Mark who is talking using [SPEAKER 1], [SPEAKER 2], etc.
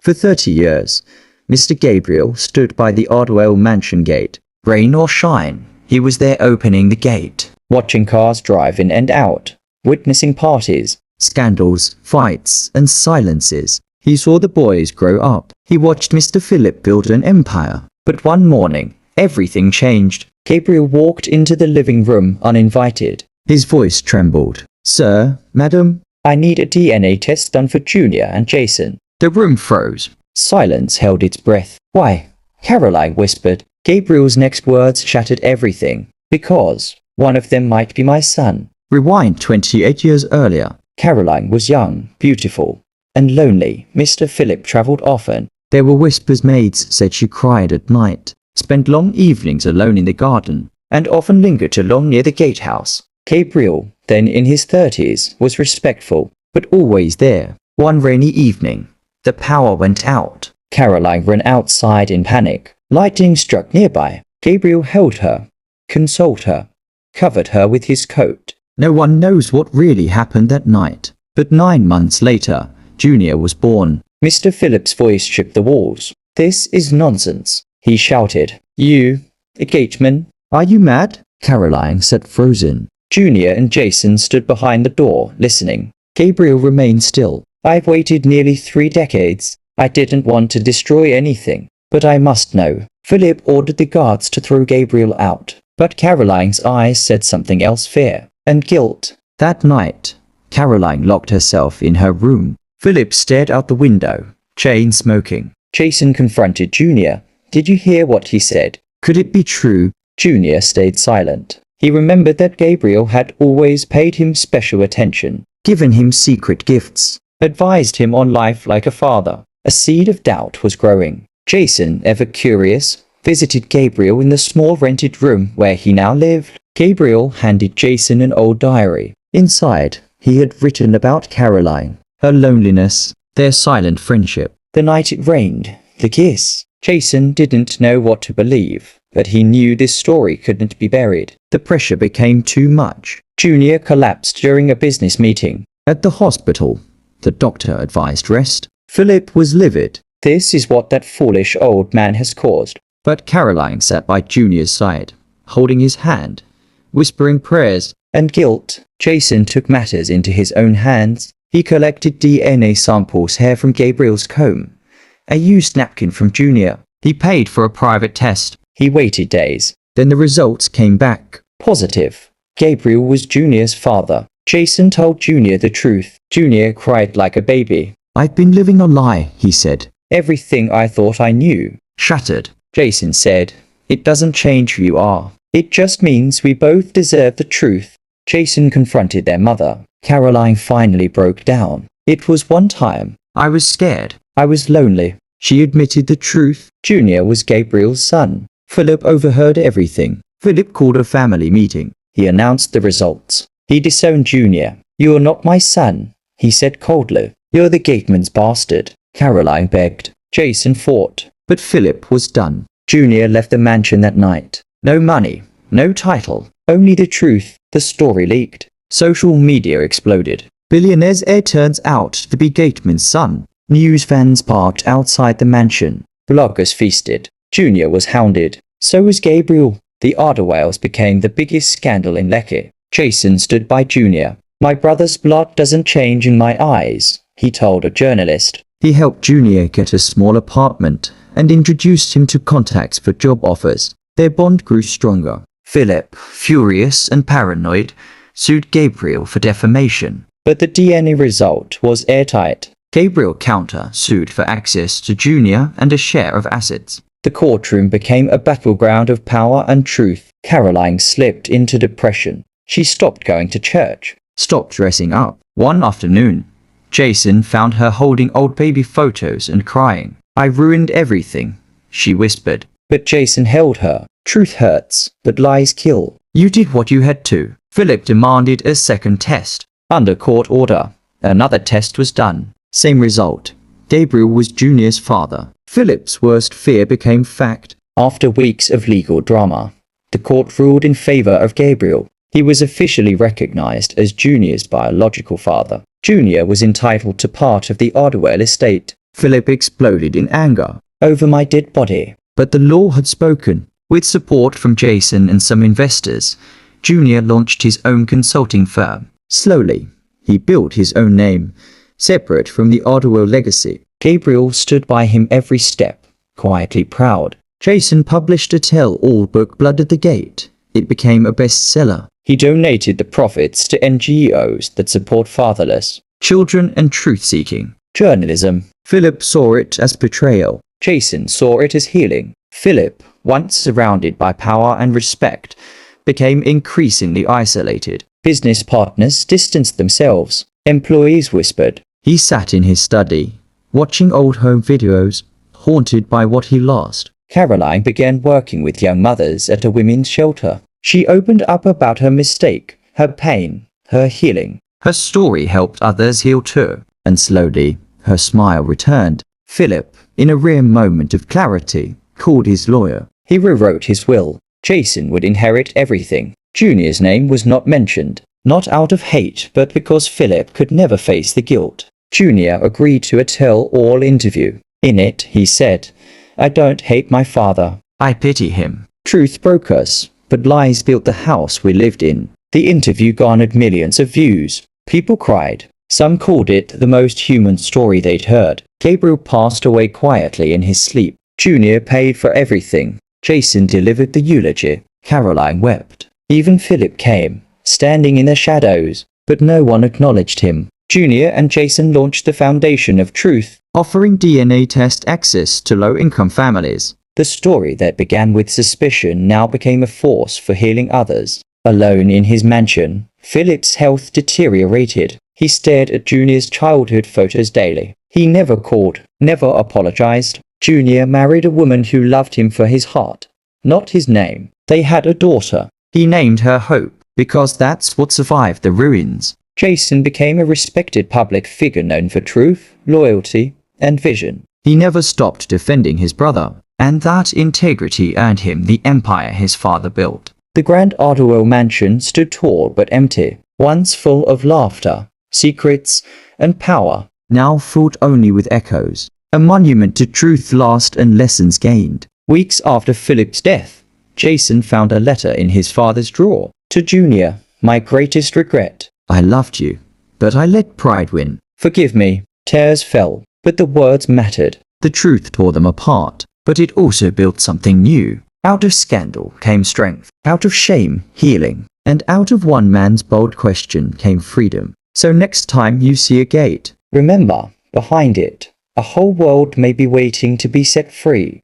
[SPEAKER 1] For 30 years, Mr. Gabriel stood by the Ardwell mansion gate. Rain or shine, he was there opening the gate, watching cars drive in and out, witnessing parties, scandals, fights, and silences. He saw the boys grow up. He watched Mr. Philip build an empire. But one morning, everything changed. Gabriel walked into the living room uninvited. His voice trembled. "Sir, madam, I need a DNA test done for Junior and Jason." The room froze. Silence held its breath. "Why?" Caroline whispered. Gabriel's next words shattered everything. "Because one of them might be my son." Rewind 28 years earlier. Caroline was young, beautiful, and lonely. Mr. Philip travelled often. There were whispers. Maids said she cried at night, spent long evenings alone in the garden, and often lingered too long near the gatehouse. Gabriel, then in his 30s, was respectful, but always there. One rainy evening, the power went out. Caroline ran outside in panic. Lightning struck nearby. Gabriel held her, consoled her, covered her with his coat. No one knows what really happened that night. But 9 months later, Junior was born. Mr. Philip's voice shook the walls. "This is nonsense," he shouted. "You, a Gateman, are you mad?" Caroline sat frozen. Junior and Jason stood behind the door, listening. Gabriel remained still. "I've waited nearly 3 decades. I didn't want to destroy anything, but I must know." Philip ordered the guards to throw Gabriel out, but Caroline's eyes said something else: fear and guilt. That night, Caroline locked herself in her room. Philip stared out the window, chain smoking. Jason confronted Junior. "Did you hear what he said? Could it be true?" Junior stayed silent. He remembered that Gabriel had always paid him special attention, given him secret gifts, advised him on life like a father. A seed of doubt was growing. Jason, ever curious, visited Gabriel in the small rented room where he now lived. Gabriel handed Jason an old diary. Inside, he had written about Caroline, her loneliness, their silent friendship, the night it rained, the kiss. Jason didn't know what to believe, but he knew this story couldn't be buried. The pressure became too much. Junior collapsed during a business meeting. At the hospital, the doctor advised rest. Philip was livid. "This is what that foolish old man has caused." But Caroline sat by Junior's side, holding his hand, whispering prayers and guilt. Jason took matters into his own hands. He collected DNA samples, hair from Gabriel's comb, a used napkin from Junior. He paid for a private test. He waited days. Then the results came back. Positive. Gabriel was Junior's father. Jason told Junior the truth. Junior cried like a baby. "I've been living a lie," he said. "Everything I thought I knew shattered." Jason said, "It doesn't change who you are. It just means we both deserve the truth." Jason confronted their mother. Caroline finally broke down. "It was one time. I was scared. I was lonely." She admitted the truth. Junior was Gabriel's son. Philip overheard everything. Philip called a family meeting. He announced the results. He disowned Junior. "You're not my son," he said coldly. "You're the Gateman's bastard." Caroline begged. Jason fought. But Philip was done. Junior left the mansion that night. No money, no title, only the truth. The story leaked. Social media exploded. Billionaire's heir turns out to be Gateman's son. News fans parked outside the mansion. Bloggers feasted. Junior was hounded. So was Gabriel. The Ardwells became the biggest scandal in Lekki. Jason stood by Junior. "My brother's blood doesn't change in my eyes," he told a journalist. He helped Junior get a small apartment and introduced him to contacts for job offers. Their bond grew stronger. Philip, furious and paranoid, sued Gabriel for defamation. But the DNA result was airtight. Gabriel counter-sued for access to Junior and a share of assets. The courtroom became a battleground of power and truth. Caroline slipped into depression. She stopped going to church, stopped dressing up. One afternoon, Jason found her holding old baby photos and crying. "I ruined everything," she whispered. But Jason held her. "Truth hurts, but lies kill. You did what you had to." Philip demanded a second test. Under court order, another test was done. Same result. Gabriel was Junior's father. Philip's worst fear became fact. After weeks of legal drama, the court ruled in favor of Gabriel. He was officially recognized as Junior's biological father. Junior was entitled to part of the Ardwell estate. Philip exploded in anger. Over my dead body. But the law had spoken. With support from Jason and some investors, Junior launched his own consulting firm. Slowly, he built his own name, separate from the Oddwell legacy. Gabriel stood by him every step, quietly proud. Jason published a tell-all book, Blood at the Gate. It became a bestseller. He donated the profits to NGOs that support fatherless children and truth-seeking journalism. Philip saw it as betrayal. Jason saw it as healing. Philip, once surrounded by power and respect, became increasingly isolated. Business partners distanced themselves. Employees whispered. He sat in his study, watching old home videos, haunted by what he lost. Caroline began working with young mothers at a women's shelter. She opened up about her mistake, her pain, her healing. Her story helped others heal too, and slowly, her smile returned. Philip, in a rare moment of clarity, called his lawyer. He rewrote his will. Jason would inherit everything. Junior's name was not mentioned, not out of hate but because Philip could never face the guilt. Junior agreed to a tell-all interview. In it, he said, "I don't hate my father. I pity him. Truth broke us, but lies built the house we lived in." The interview garnered millions of views. People cried. Some called it the most human story they'd heard. Gabriel passed away quietly in his sleep. Junior paid for everything. Jason delivered the eulogy. Caroline wept. Even Philip came, standing in the shadows, but no one acknowledged him. Junior and Jason launched the Foundation of Truth, offering DNA test access to low-income families. The story that began with suspicion now became a force for healing others. Alone in his mansion, Philip's health deteriorated. He stared at Junior's childhood photos daily. He never called, never apologized. Junior married a woman who loved him for his heart, not his name. They had a daughter. He named her Hope, because that's what survived the ruins. Jason became a respected public figure known for truth, loyalty, and vision. He never stopped defending his brother, and that integrity earned him the empire his father built. The grand Oddwell mansion stood tall but empty, once full of laughter, secrets, and power, now filled only with echoes. A monument to truth lost and lessons gained. Weeks after Philip's death, Jason found a letter in his father's drawer. To Junior, my greatest regret. I loved you, but I let pride win. Forgive me. Tears fell, but the words mattered. The truth tore them apart, but it also built something new. Out of scandal came strength. Out of shame, healing. And out of one man's bold question came freedom. So next time you see a gate, remember, behind it, a whole world may be waiting to be set free.